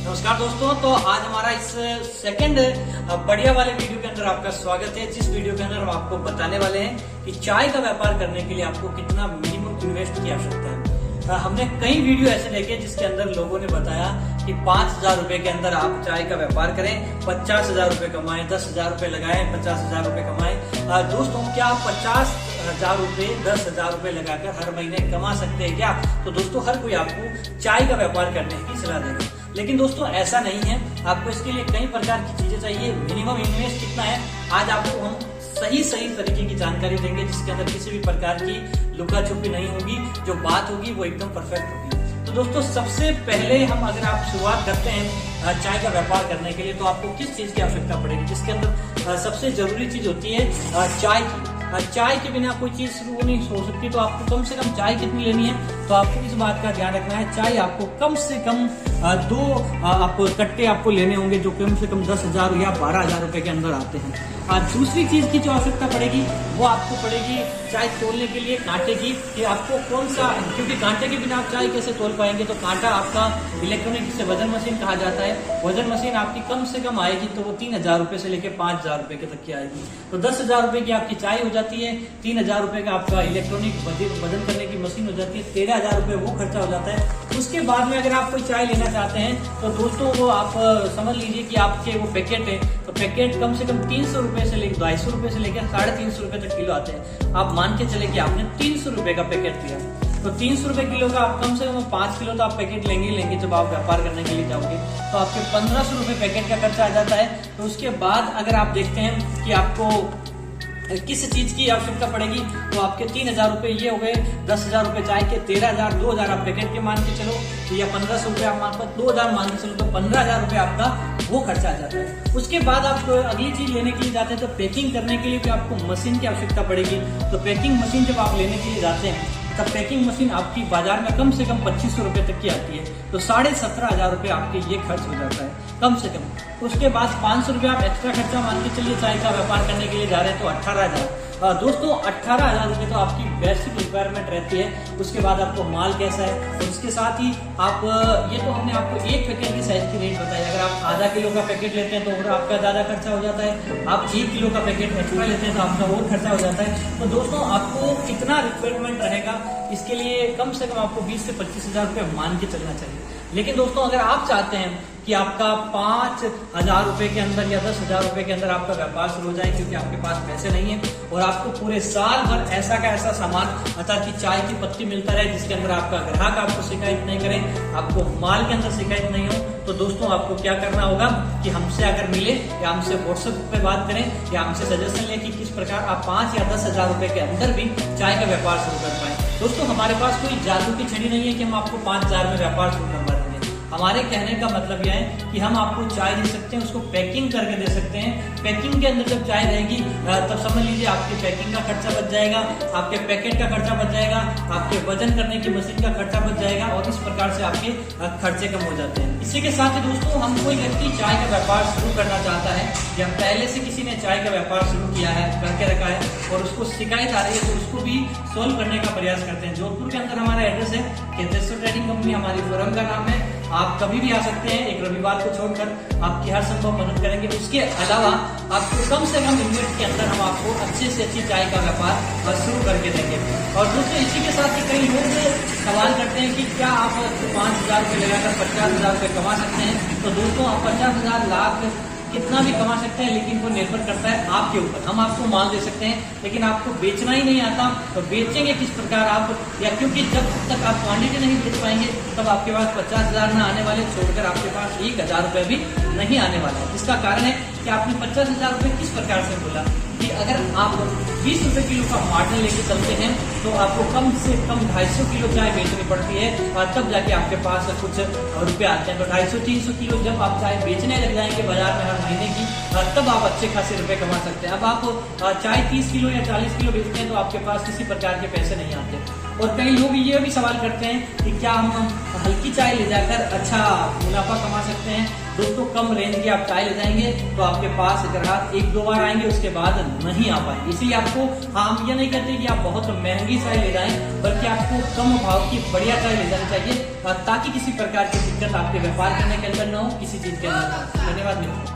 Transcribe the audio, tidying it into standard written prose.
नमस्कार दोस्तों, तो आज हमारा इस सेकंड बढ़िया वाले वीडियो के अंदर आपका स्वागत है। जिस वीडियो के अंदर हम आपको बताने वाले हैं कि चाय का व्यापार करने के लिए आपको कितना मिनिमम इन्वेस्ट की आवश्यकता है। हमने कई वीडियो ऐसे देखे जिसके अंदर लोगों ने बताया कि 5,000 रुपए के अंदर आप चाय का व्यापार करें, 50,000 रुपए कमाएं, 10,000 रुपए लगाएं, 50,000 रुपए कमाएं। दोस्तों, क्या आप 50,000 रुपए 10,000 रुपए लगाकर हर महीने कमा सकते हैं क्या? तो दोस्तों, हर कोई आपको चाय का व्यापार करने की सलाह देगा, लेकिन दोस्तों ऐसा नहीं है। आपको इसके लिए कई प्रकार की चीजें चाहिए। मिनिमम इन्वेस्ट कितना है, आज आपको हम सही तरीके की जानकारी देंगे जिसके अंदर किसी भी प्रकार की लुका छुपी नहीं होगी। जो बात होगी वो एकदम परफेक्ट होगी। तो दोस्तों, सबसे पहले हम अगर आप शुरुआत करते हैं चाय का व्यापार करने के लिए, तो आपको किस चीज की आवश्यकता पड़ेगी? जिसके अंदर सबसे जरूरी चीज होती है चाय की। चाय के बिना कोई चीज शुरू नहीं हो सकती। तो आपको कम से कम चाय कितनी लेनी है, तो आपको इस बात का ध्यान रखना है। चाय आपको कम से कम 2 आप कट्टे आपको लेने होंगे, जो कम से कम 10,000 या 12,000 रुपए के अंदर आते हैं। दूसरी चीज की जो आवश्यकता पड़ेगी वो आपको पड़ेगी चाय तोलने के लिए कांटे की, कि आपको कौन सा, क्योंकि कांटे के बिना आप चाय कैसे तोल पाएंगे। तो कांटा आपका इलेक्ट्रॉनिक, जिसे वजन मशीन कहा जाता है, वजन मशीन आपकी कम से कम आएगी तो वो 3,000 रुपए से लेकर 5,000 रुपए के तक की आएगी। तो 10,000 रुपए की आपकी चाय हो जाती है, 3,000 रुपए का आपका इलेक्ट्रॉनिक वजन करने की मशीन हो जाती है, 13,000 रुपए वो खर्चा हो जाता है। उसके बाद में अगर आप कोई चाय लेना चाहते हैं तो दोस्तों वो आप समझ लीजिए कि आपके वो पैकेट है, तो पैकेट कम से कम 300 रुपए से लेकर 250 रुपए से लेकर 350 रुपए तक किलो आते हैं। आप मान के चले कि आपने 300 रुपए का पैकेट लिया, तो 300 रुपए किलो का आप कम से कम 5 किलो तो आप पैकेट लेंगे जब आप व्यापार करने के लिए जाओगे, तो आपके 1,500 रुपए पैकेट का खर्चा आ जाता है। तो उसके बाद अगर आप देखते हैं कि आपको किस चीज की आवश्यकता पड़ेगी, तो आपके 3,000 रुपए ये हो गए, 10,000 रुपए चाय के, 13,000, 2,000 आप पैकेट के मान के चलो, या 1,500 रुपए आप मान, 2,000 मान के चलो, तो 15,000 रुपए आपका वो खर्चा आ जाता है। उसके बाद आप अगली चीज लेने के लिए जाते हैं, तो पैकिंग करने के लिए भी आपको मशीन की आवश्यकता पड़ेगी। तो पैकिंग मशीन जब आप लेने के लिए जाते हैं, तब पैकिंग मशीन आपकी बाजार में कम से कम 2,500 रुपए तक की आती है। तो 17,500 रुपए आपके ये खर्च हो जाता है कम से कम। उसके बाद 500 रुपए आप एक्स्ट्रा खर्चा मान के चलिए, चाय का व्यापार करने के लिए जा रहे हैं, तो 18,000। दोस्तों, 18,000 रुपए तो आपकी बेसिक रिक्वायरमेंट रहती है। उसके बाद आपको माल कैसा है, और उसके साथ ही आप ये तो हमने आपको एक पैकेट की साइज की रेट बताई। अगर आप आधा किलो का पैकेट लेते हैं तो और आपका ज्यादा खर्चा हो जाता है। आप 1 किलो का पैकेट एक्स्ट्रा लेते हैं तो आपका और खर्चा हो जाता है। तो दोस्तों, आपको कितना रिक्वायरमेंट रहेगा, इसके लिए कम से कम आपको 20 से 25,000 रुपए मान के चलना चाहिए। लेकिन दोस्तों, अगर आप चाहते हैं कि आपका 5,000 रुपए के अंदर या 10,000 रुपए के अंदर आपका व्यापार शुरू हो जाए, क्योंकि आपके पास पैसे नहीं है और आपको पूरे साल भर ऐसा का ऐसा सामान, अर्थात कि चाय की पत्ती मिलता रहे जिसके अंदर आपका ग्राहक आपको शिकायत नहीं करे, आपको माल के अंदर शिकायत नहीं हो, तो दोस्तों आपको क्या करना होगा कि हमसे अगर मिले या हमसे व्हाट्सएप पे बात करें या हमसे सजेशन लें कि किस प्रकार आप 5 या 10,000 रुपए के अंदर भी चाय का व्यापार शुरू कर पाए। दोस्तों, हमारे पास कोई जादू की छड़ी नहीं है कि हम आपको 5,000 में व्यापार शुरू करवा देंगे। हमारे कहने का मतलब यह है कि हम आपको चाय दे सकते हैं, उसको पैकिंग करके दे सकते हैं। पैकिंग के अंदर जब चाय रहेगी तब समझ लीजिए आपके पैकिंग का खर्चा बच जाएगा, आपके पैकेट का खर्चा बच जाएगा, आपके वजन करने की मशीन का खर्चा बच जाएगा, और इस प्रकार से आपके खर्चे कम हो जाते हैं। इसी के साथ ही दोस्तों, हम कोई व्यक्ति चाय का व्यापार शुरू करना चाहता है या पहले से किसी ने चाय का व्यापार शुरू किया है, करके रखा है, और उसको शिकायत आ रही है, तो उसको भी सोल्व करने का प्रयास करते हैं। जोधपुर के अंदर हमारा एड्रेस है, केतेश्वर ट्रेडिंग कंपनी हमारी फर्म का नाम है। आप कभी भी आ सकते हैं, एक रविवार को छोड़कर आपकी हर संभव मदद करेंगे। उसके अलावा आपको कम से कम इन्वेस्ट के अंदर हम आपको अच्छे से अच्छी चाय का व्यापार शुरू करके देंगे। और दोस्तों, इसी के साथ ही कई लोग सवाल करते हैं कि क्या आप 5,000 रुपए लगाकर 50,000 रुपए कमा सकते हैं? तो दोस्तों, आप 50,000 लाख कितना भी कमा सकते हैं, लेकिन वो निर्भर करता है आपके ऊपर। हम आपको माल दे सकते हैं, लेकिन आपको बेचना ही नहीं आता, तो बेचेंगे किस प्रकार आप? या क्योंकि जब तक आप क्वांटिटी नहीं बेच पाएंगे तब आपके पास 50,000 न आने वाले, छोड़कर आपके पास 1,000 रुपए भी नहीं आने वाले। इसका कारण है कि आपने 50,000 रुपए किस प्रकार से बोला कि अगर आप 20 रुपए किलो का मार्जिन लेके चलते हैं तो आपको कम से कम 250 किलो चाय बेचनी पड़ती है, और तब जाके आपके पास कुछ रुपए आते हैं। तो 250-300 किलो जब आप चाय बेचने लग जाएंगे बाजार में हर महीने की, तब आप अच्छे खासे रुपए कमा सकते हैं। अब आप चाय 30 किलो या 40 किलो बेचते हैं तो आपके पास किसी प्रकार के पैसे नहीं आते। और कई लोग ये भी सवाल करते हैं कि क्या हम हल्की चाय ले जाकर अच्छा मुनाफा कमा सकते हैं। दोस्तों, कम रेंज की आप चाय ले जाएंगे तो आपके पास ग्राहक एक दो बार आएंगे, उसके बाद नहीं आ पाएंगे। इसलिए आपको, हम ये नहीं कहते कि आप बहुत महंगी चाय ले जाएं, बल्कि आपको कम भाव की बढ़िया चाय ले जानी चाहिए, ताकि किसी प्रकार की दिक्कत आपके व्यापार करने के अंदर न हो, किसी चीज के अंदर। धन्यवाद मित्रों।